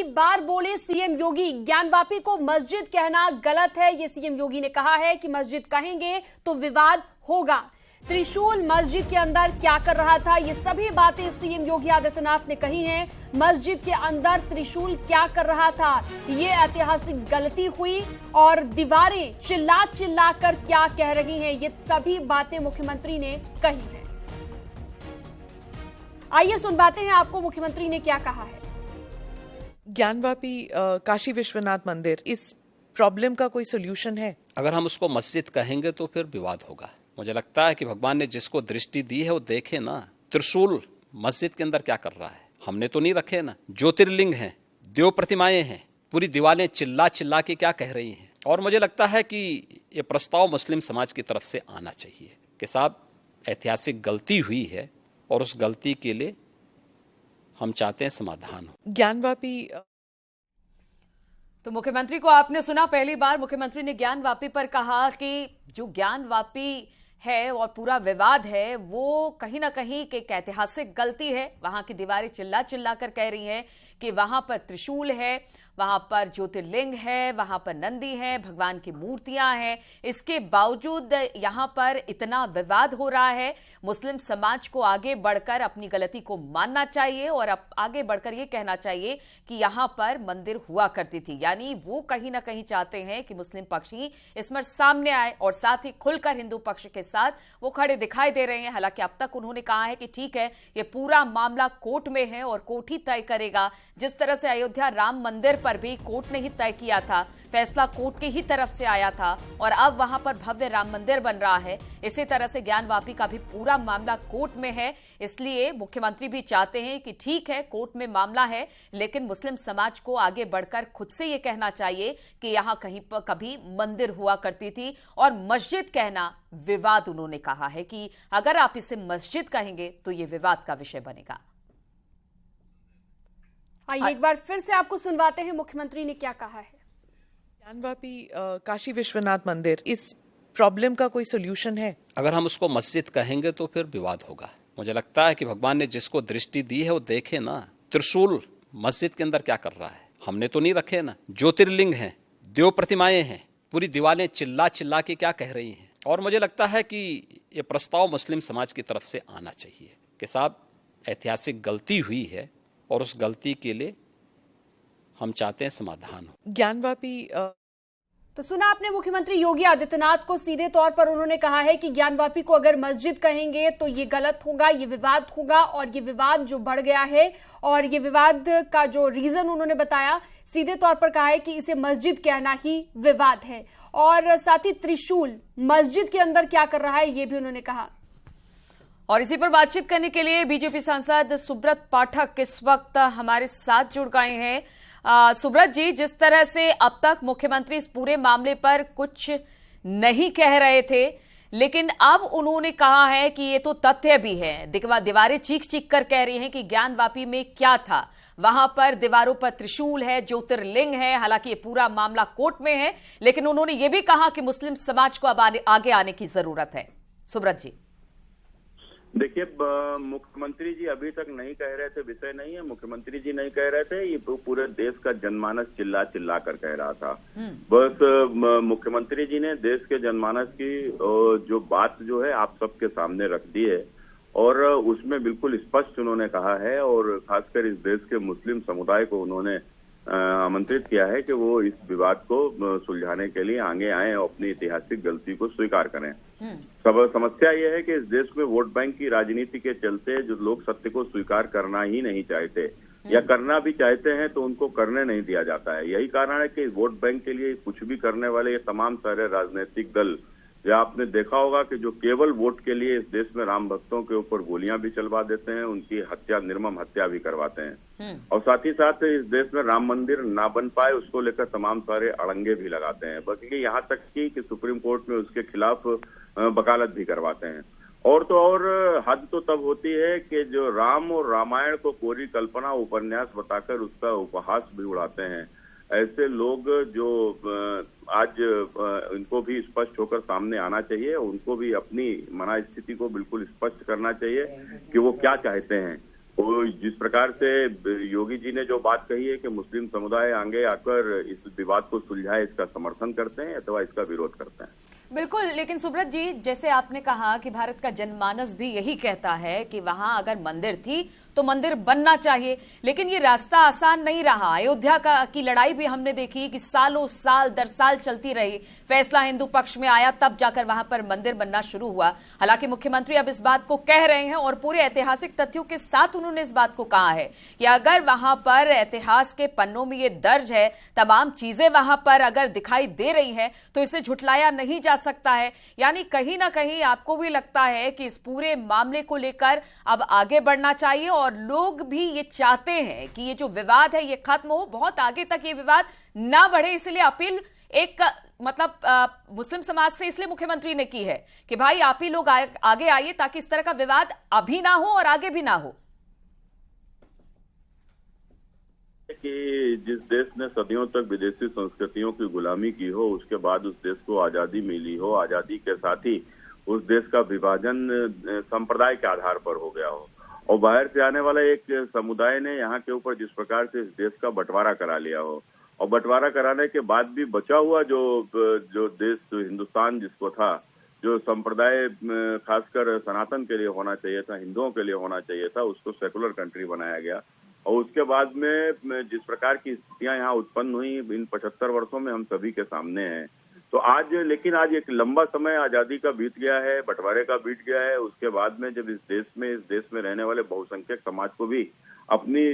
कई बार बोले सीएम योगी, ज्ञानवापी को मस्जिद कहना गलत है। ये सीएम योगी ने कहा है कि मस्जिद कहेंगे तो विवाद होगा। त्रिशूल मस्जिद के अंदर क्या कर रहा था, ये सभी बातें सीएम योगी आदित्यनाथ ने कही हैं। मस्जिद के अंदर त्रिशूल क्या कर रहा था, ये ऐतिहासिक गलती हुई और दीवारें चिल्ला चिल्ला कर क्या कह रही हैं, ये सभी बातें मुख्यमंत्री ने कही हैं। आइए सुनवाते हैं आपको मुख्यमंत्री ने क्या कहा है। ज्ञानवापी काशी विश्वनाथ मंदिर, इस प्रॉब्लम का कोई सोल्यूशन है? अगर हम उसको मस्जिद कहेंगे तो फिर विवाद होगा। मुझे लगता है कि भगवान ने जिसको दृष्टि दी है वो देखे ना। त्रिशूल मस्जिद के अंदर क्या कर रहा है, हमने तो नहीं रखे ना। ज्योतिर्लिंग हैं, देव प्रतिमाएं हैं, पूरी दीवारें चिल्ला चिल्ला के क्या कह रही हैं। और मुझे लगता है कि ये प्रस्ताव मुस्लिम समाज की तरफ से आना चाहिए कि साहब ऐतिहासिक गलती हुई है और उस गलती के लिए हम चाहते हैं समाधान हो। ज्ञानवापी तो मुख्यमंत्री को आपने सुना, पहली बार मुख्यमंत्री ने ज्ञानवापी पर कहा कि जो ज्ञानवापी है और पूरा विवाद है वो कहीं ना कहीं एक ऐतिहासिक गलती है। वहां की दीवारें चिल्ला चिल्ला कर कह रही हैं कि वहां पर त्रिशूल है, वहां पर ज्योतिर्लिंग है, वहां पर नंदी है, भगवान की मूर्तियां हैं। इसके बावजूद यहां पर इतना विवाद हो रहा है। मुस्लिम समाज को आगे बढ़कर अपनी गलती को मानना चाहिए और अब आगे बढ़कर यह कहना चाहिए कि यहां पर मंदिर हुआ करती थी। यानी वो कहीं ना कहीं चाहते हैं कि मुस्लिम पक्ष ही इसमें सामने आए और साथ ही खुलकर हिंदू पक्ष के साथ वो खड़े दिखाई दे रहे हैं। हालांकि अब तक उन्होंने कहा है कि ठीक है, ये पूरा मामला कोर्ट में है और कोर्ट ही तय करेगा। जिस तरह से अयोध्या राम मंदिर पर भी कोर्ट ने ही तय किया था, फैसला कोर्ट की ही तरफ से आया था और अब वहां पर भव्य राम मंदिर बन रहा है। इसी तरह से ज्ञानवापी का भी पूरा मामला कोर्ट में है। इसलिए मुख्यमंत्री भी चाहते हैं कि ठीक है, कोर्ट में मामला है, लेकिन मुस्लिम समाज को आगे बढ़कर खुद से यह कहना चाहिए कि यहां कहीं पर कभी मंदिर हुआ करती थी। और मस्जिद कहना विवाद, उन्होंने कहा है कि अगर आप इसे मस्जिद कहेंगे तो यह विवाद का विषय बनेगा। आइए एक बार फिर से आपको सुनवाते हैं मुख्यमंत्री ने क्या कहा है। ज्ञानवापी काशी विश्वनाथ मंदिर, इस प्रॉब्लम का कोई सोल्यूशन है? अगर हम उसको मस्जिद कहेंगे तो फिर विवाद होगा। मुझे लगता है कि भगवान ने जिसको दृष्टि दी है वो देखे ना। त्रिशूल मस्जिद के अंदर क्या कर रहा है, हमने तो नहीं रखे ना। ज्योतिर्लिंग हैं, देव प्रतिमाएं हैं, पूरी दीवारें चिल्ला चिल्ला के क्या कह रही हैं। और मुझे लगता है कि ये प्रस्ताव मुस्लिम समाज की तरफ से आना चाहिए कि साहब ऐतिहासिक गलती हुई है और उस गलती के लिए हम चाहते हैं समाधान हो। ज्ञानवापी तो सुना आपने मुख्यमंत्री योगी आदित्यनाथ को, सीधे तौर पर उन्होंने कहा है कि ज्ञानवापी को अगर मस्जिद कहेंगे तो ये गलत होगा, ये विवाद होगा। और ये विवाद जो बढ़ गया है और ये विवाद का जो रीजन उन्होंने बताया, सीधे तौर पर कहा है कि इसे मस्जिद कहना ही विवाद है। और साथ ही त्रिशूल मस्जिद के अंदर क्या कर रहा है ये भी उन्होंने कहा। और इसी पर बातचीत करने के लिए बीजेपी सांसद सुब्रत पाठक इस वक्त हमारे साथ जुड़ गए हैं। सुब्रत जी, जिस तरह से अब तक मुख्यमंत्री इस पूरे मामले पर कुछ नहीं कह रहे थे, लेकिन अब उन्होंने कहा है कि ये तो तथ्य भी है। दीवारें चीख चीख कर कह रही हैं कि ज्ञानवापी में क्या था। वहां पर दीवारों पर त्रिशूल है, ज्योतिर्लिंग है। हालांकि ये पूरा मामला कोर्ट में है, लेकिन उन्होंने ये भी कहा कि मुस्लिम समाज को अब आगे आने की जरूरत है। सुब्रत जी, देखिए, मुख्यमंत्री जी अभी तक नहीं कह रहे थे, विषय नहीं है। मुख्यमंत्री जी नहीं कह रहे थे, ये पूरे देश का जनमानस चिल्ला चिल्ला कर कह रहा था। बस मुख्यमंत्री जी ने देश के जनमानस की जो बात जो है आप सबके सामने रख दी है और उसमें बिल्कुल स्पष्ट उन्होंने कहा है। और खासकर इस देश के मुस्लिम समुदाय को उन्होंने आमंत्रित किया है कि वो इस विवाद को सुलझाने के लिए आगे आए और अपनी ऐतिहासिक गलती को स्वीकार करें। समस्या ये है कि इस देश में वोट बैंक की राजनीति के चलते जो लोग सत्य को स्वीकार करना ही नहीं चाहते या करना भी चाहते हैं तो उनको करने नहीं दिया जाता है। यही कारण है कि वोट बैंक के लिए कुछ भी करने वाले ये तमाम सारे राजनीतिक दल, या आपने देखा होगा कि जो केवल वोट के लिए इस देश में राम भक्तों के ऊपर गोलियां भी चलवा देते हैं, उनकी हत्या, निर्मम हत्या भी करवाते हैं। और साथ ही साथ इस देश में राम मंदिर ना बन पाए उसको लेकर तमाम सारे अड़ंगे भी लगाते हैं, बल्कि यहाँ तक कि सुप्रीम कोर्ट में उसके खिलाफ वकालत भी करवाते हैं। और तो और हद तो तब होती है कि जो राम और रामायण को कोरी कल्पना उपन्यास बताकर उसका उपहास भी उड़ाते हैं। ऐसे लोग जो आज इनको भी स्पष्ट होकर सामने आना चाहिए, उनको भी अपनी मना स्थिति को बिल्कुल स्पष्ट करना चाहिए कि वो क्या चाहते हैं। वो जिस प्रकार से योगी जी ने जो बात कही है कि मुस्लिम समुदाय आगे आकर इस विवाद को सुलझाए, इसका समर्थन करते हैं अथवा इसका विरोध करते हैं। बिल्कुल, लेकिन सुब्रत जी, जैसे आपने कहा कि भारत का जनमानस भी यही कहता है कि वहां अगर मंदिर थी तो मंदिर बनना चाहिए, लेकिन ये रास्ता आसान नहीं रहा। अयोध्या की लड़ाई भी हमने देखी कि सालों साल दर साल चलती रही, फैसला हिंदू पक्ष में आया, तब जाकर वहां पर मंदिर बनना शुरू हुआ। हालांकि मुख्यमंत्री अब इस बात को कह रहे हैं और पूरे ऐतिहासिक तथ्यों के साथ उन्होंने इस बात को कहा है कि अगर वहां पर इतिहास के पन्नों में ये दर्ज है, तमाम चीजें वहां पर अगर दिखाई दे रही हैं, तो इसे झुठलाया नहीं जा सकता है। यानी कहीं ना कहीं आपको भी लगता है कि इस पूरे मामले को लेकर अब आगे बढ़ना चाहिए और लोग भी ये चाहते हैं कि ये जो विवाद है ये खत्म हो, बहुत आगे तक ये विवाद ना बढ़े। इसलिए अपील एक मुस्लिम समाज से इसलिए मुख्यमंत्री ने की है कि भाई आप ही लोग आगे आइए ताकि इस तरह का विवाद अभी ना हो और आगे भी ना हो। कि जिस देश ने सदियों तक विदेशी संस्कृतियों की गुलामी की हो, उसके बाद उस देश को आजादी मिली हो, आजादी के साथ ही उस देश का विभाजन संप्रदाय के आधार पर हो गया हो और बाहर से आने वाला एक समुदाय ने यहाँ के ऊपर जिस प्रकार से इस देश का बंटवारा करा लिया हो और बंटवारा कराने के बाद भी बचा हुआ जो देश हिंदुस्तान जिसको था, जो संप्रदाय खासकर सनातन के लिए होना चाहिए था, हिंदुओं के लिए होना चाहिए था, उसको सेकुलर कंट्री बनाया गया। और उसके बाद में जिस प्रकार की स्थितियां यहाँ उत्पन्न हुई इन 75 वर्षों में हम सभी के सामने हैं। तो आज एक लंबा समय आजादी का बीत गया है, बंटवारे का बीत गया है। उसके बाद में जब इस देश में रहने वाले बहुसंख्यक समाज को भी अपनी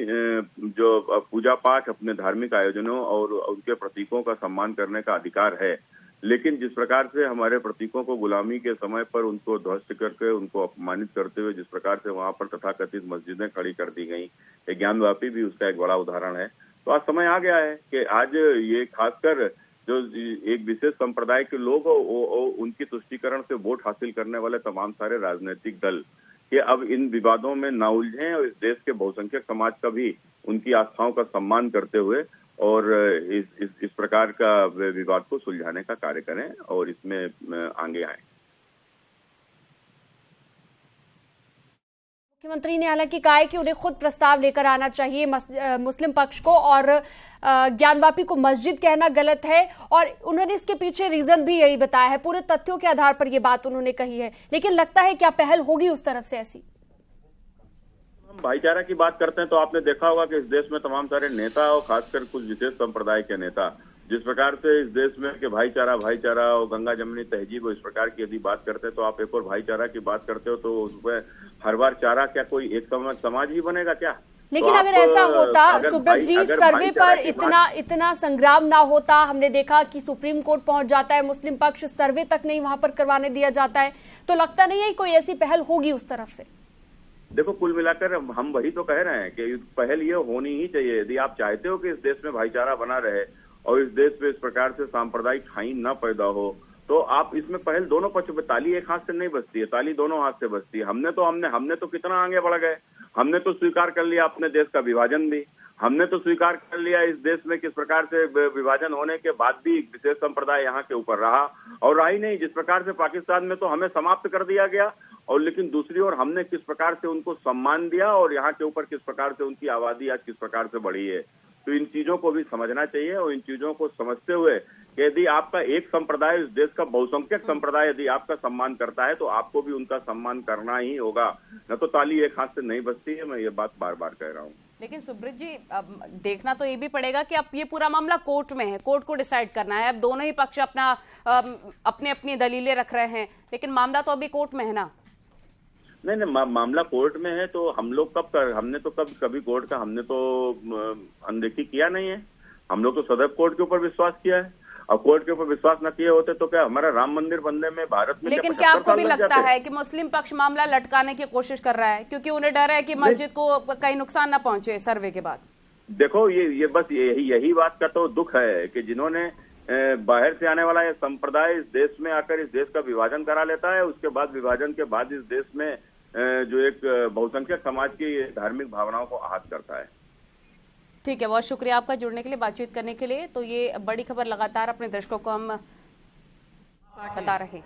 जो पूजा पाठ, अपने धार्मिक आयोजनों और उनके प्रतीकों का सम्मान करने का अधिकार है, लेकिन जिस प्रकार से हमारे प्रतीकों को गुलामी के समय पर उनको ध्वस्त करके, उनको अपमानित करते हुए जिस प्रकार से वहां पर तथाकथित मस्जिदें खड़ी कर दी गई, ज्ञानवापी भी उसका एक बड़ा उदाहरण है। तो आज समय आ गया है कि आज ये खासकर जो एक विशेष संप्रदाय के लोग उनकी तुष्टीकरण से वोट हासिल करने वाले तमाम सारे राजनीतिक दल कि अब इन विवादों में ना उलझें और इस देश के बहुसंख्यक समाज का भी उनकी आस्थाओं का सम्मान करते हुए और इस प्रकार का विवाद को सुलझाने का कार्य करें और इसमें आगे आए। मुख्यमंत्री ने हालांकि कहा है कि उन्हें खुद प्रस्ताव लेकर आना चाहिए मुस्लिम पक्ष को और ज्ञानवापी को मस्जिद कहना गलत है और उन्होंने इसके पीछे रीजन भी यही बताया है। पूरे तथ्यों के आधार पर यह बात उन्होंने कही है, लेकिन लगता है क्या पहल होगी उस तरफ से ऐसी? हम भाईचारा की बात करते हैं तो आपने देखा होगा कि इस देश में तमाम सारे नेता और खासकर कुछ विशेष संप्रदाय के नेता जिस प्रकार से इस देश में कि भाईचारा और गंगा जमनी तहजीब इस प्रकार की यदि बात करते हैं तो आप एक और भाईचारा की बात करते हो तो उसमें हर बार चारा क्या कोई एक समाज ही बनेगा क्या? लेकिन तो अगर ऐसा होता सुब्रत जी, सर्वे पर इतना संग्राम ना होता, हमने देखा कि सुप्रीम कोर्ट पहुंच जाता है मुस्लिम पक्ष, सर्वे तक नहीं वहां पर करवाने दिया जाता है, तो लगता नहीं है कोई ऐसी पहल होगी उस तरफ से? देखो, कुल मिलाकर हम वही तो कह रहे हैं कि पहल ये होनी ही चाहिए। यदि आप चाहते हो कि इस देश में भाईचारा बना रहे और इस देश में इस प्रकार से सांप्रदायिक खाई न पैदा हो तो आप इसमें पहल दोनों पक्ष में, ताली एक हाथ से नहीं बजती है, ताली दोनों हाथ से बजती है। हमने तो कितना आगे बढ़ गए, हमने तो स्वीकार कर लिया अपने देश का विभाजन भी, हमने तो स्वीकार कर लिया इस देश में किस प्रकार से विभाजन होने के बाद भी विशेष संप्रदाय यहाँ के ऊपर रहा और रहा ही नहीं। जिस प्रकार से पाकिस्तान में तो हमें समाप्त कर दिया गया और लेकिन दूसरी ओर हमने किस प्रकार से उनको सम्मान दिया और यहाँ के ऊपर किस प्रकार से उनकी आबादी आज किस प्रकार से बढ़ी है। तो इन चीजों को भी समझना चाहिए और इन चीजों को समझते हुए कि यदि आपका एक संप्रदाय, इस देश का बहुसंख्यक संप्रदाय यदि आपका सम्मान करता है तो आपको भी उनका सम्मान करना ही होगा, न तो ताली एक हाथ से नहीं बजती है। मैं ये बात बार बार कह रहा हूँ। लेकिन सुब्रत जी, अब देखना तो ये भी पड़ेगा कि अब ये पूरा मामला कोर्ट में है, कोर्ट को डिसाइड करना है। अब दोनों ही पक्ष अपनी अपनी दलीलें रख रहे हैं, लेकिन मामला तो अभी कोर्ट में है ना? नहीं, मामला कोर्ट में है तो हमने तो कभी कोर्ट का हमने तो अनदेखी किया नहीं है। हम लोग तो सदैव कोर्ट के ऊपर विश्वास किया है और कोर्ट के ऊपर विश्वास न किए होते तो क्या हमारा राम मंदिर बनने में भारत में? लेकिन क्या आपको भी लगता है कि मुस्लिम पक्ष मामला लटकाने की कोशिश कर रहा है क्योंकि उन्हें डर है कि मस्जिद को कहीं नुकसान न पहुंचे सर्वे के बाद? देखो, ये बस यही बात का तो दुख है कि जिन्होंने बाहर से आने वाला ये संप्रदाय इस देश में आकर इस देश का विभाजन करा लेता है, उसके बाद विभाजन के बाद इस देश में जो एक बहुसंख्यक समाज की धार्मिक भावनाओं को आहत करता है। ठीक है, बहुत शुक्रिया आपका जुड़ने के लिए, बातचीत करने के लिए। तो ये बड़ी खबर लगातार अपने दर्शकों को हम बता रहे हैं।